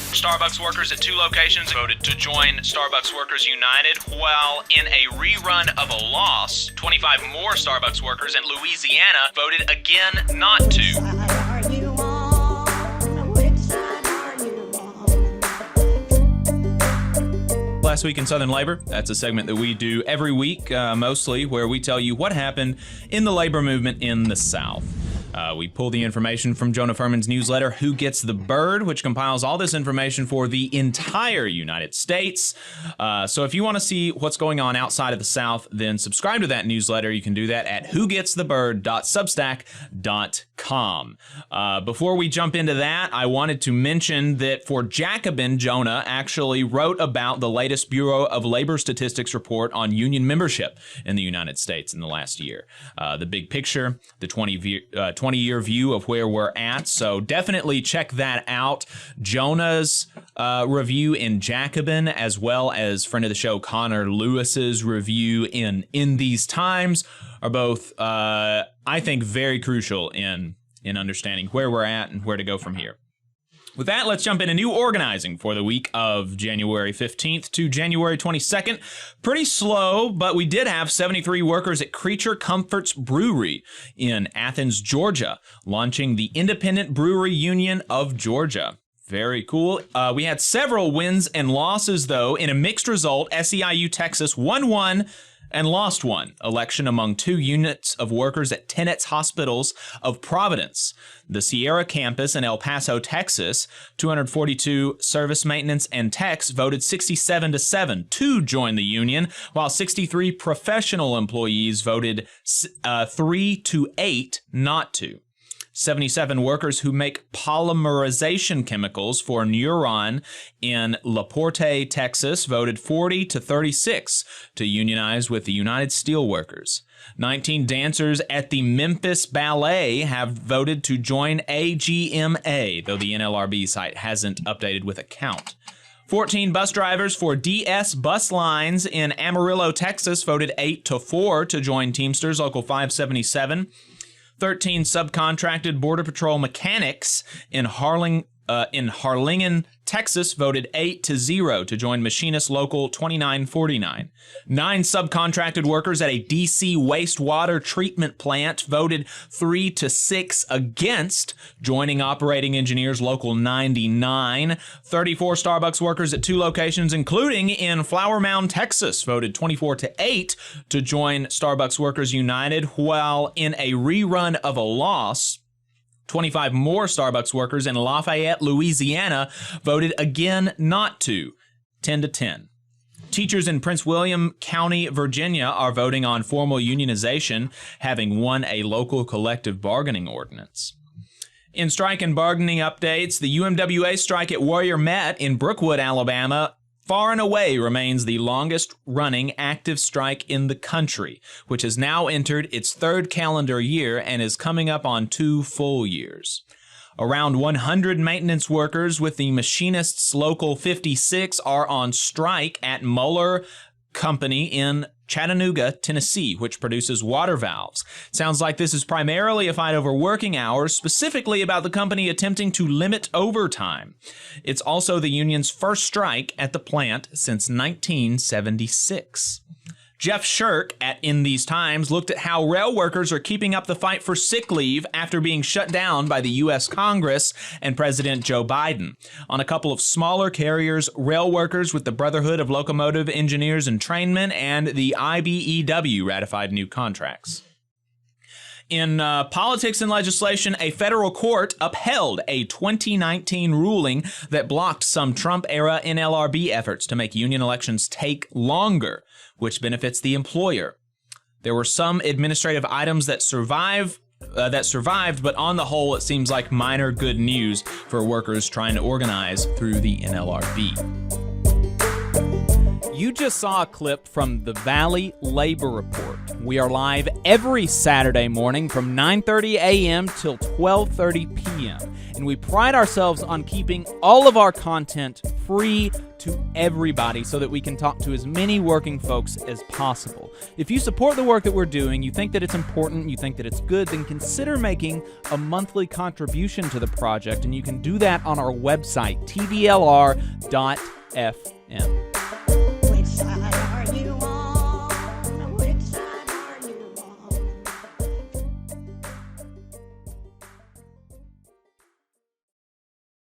Starbucks workers at 2 locations voted to join Starbucks Workers United, while in a rerun of a loss, 25 more Starbucks workers in Louisiana voted again not to. Last Week in Southern Labor. That's a segment that we do every week, mostly, where we tell you what happened in the labor movement in the South. We pull the information from Jonah Furman's newsletter, Who Gets the Bird, which compiles all this information for the entire United States. So if you want to see what's going on outside of the South, then subscribe to that newsletter. You can do that at whogetsthebird.substack.com. Before we jump into that, I wanted to mention that for Jacobin, Jonah actually wrote about the latest Bureau of Labor Statistics report on union membership in the United States in the last year. The big picture, the 20-year view of where we're at, so definitely check that out. Jonah's review in Jacobin, as well as friend of the show Connor Lewis's review in These Times, are both, I think, very crucial in understanding where we're at and where to go from here. With that, let's jump into new organizing for the week of January 15th to January 22nd. Pretty slow, but we did have 73 workers at Creature Comforts Brewery in Athens, Georgia, launching the Independent Brewery Union of Georgia. Very cool. We had several wins and losses, though. In a mixed result, SEIU Texas won one and lost one election among 2 units of workers at Tenet's Hospitals of Providence. The Sierra campus in El Paso, Texas, 242 service maintenance and techs voted 67-7 to join the union, while 63 professional employees voted 3-8 not to. 77 workers who make polymerization chemicals for Neuron in La Porte, Texas, voted 40-36 to unionize with the United Steelworkers. 19 dancers at the Memphis Ballet have voted to join AGMA, though the NLRB site hasn't updated with a count. 14 bus drivers for DS Bus Lines in Amarillo, Texas, voted 8-4 to join Teamsters Local 577. 13 subcontracted Border Patrol mechanics in Harlingen, Texas, voted 8-0 to join Machinists Local 2949. 9 subcontracted workers at a DC wastewater treatment plant voted 3-6 against joining Operating Engineers Local 99. 34 Starbucks workers at 2 locations, including in Flower Mound, Texas, voted 24-8 to join Starbucks Workers United, while in a rerun of a loss, 25 more Starbucks workers in Lafayette, Louisiana, voted again not to, 10-10. Teachers in Prince William County, Virginia, are voting on formal unionization, having won a local collective bargaining ordinance. In strike and bargaining updates, the UMWA strike at Warrior Met in Brookwood, Alabama, far and away remains the longest-running active strike in the country, which has now entered its 3rd calendar year and is coming up on 2 full years. Around 100 maintenance workers with the Machinists Local 56 are on strike at Mueller Company in Chattanooga, Tennessee, which produces water valves. Sounds like this is primarily a fight over working hours, specifically about the company attempting to limit overtime. It's also the union's first strike at the plant since 1976. Jeff Shirk at In These Times looked at how rail workers are keeping up the fight for sick leave after being shut down by the U.S. Congress and President Joe Biden. On a couple of smaller carriers, rail workers with the Brotherhood of Locomotive Engineers and Trainmen and the IBEW ratified new contracts. In politics and legislation, a federal court upheld a 2019 ruling that blocked some Trump-era NLRB efforts to make union elections take longer, which benefits the employer. There were some administrative items that survived, but on the whole, it seems like minor good news for workers trying to organize through the NLRB. You just saw a clip from the Valley Labor Report. We are live every Saturday morning from 9:30 a.m. till 12:30 p.m. And we pride ourselves on keeping all of our content free to everybody so that we can talk to as many working folks as possible. If you support the work that we're doing, you think that it's important, you think that it's good, then consider making a monthly contribution to the project, and you can do that on our website, tvlr.fm.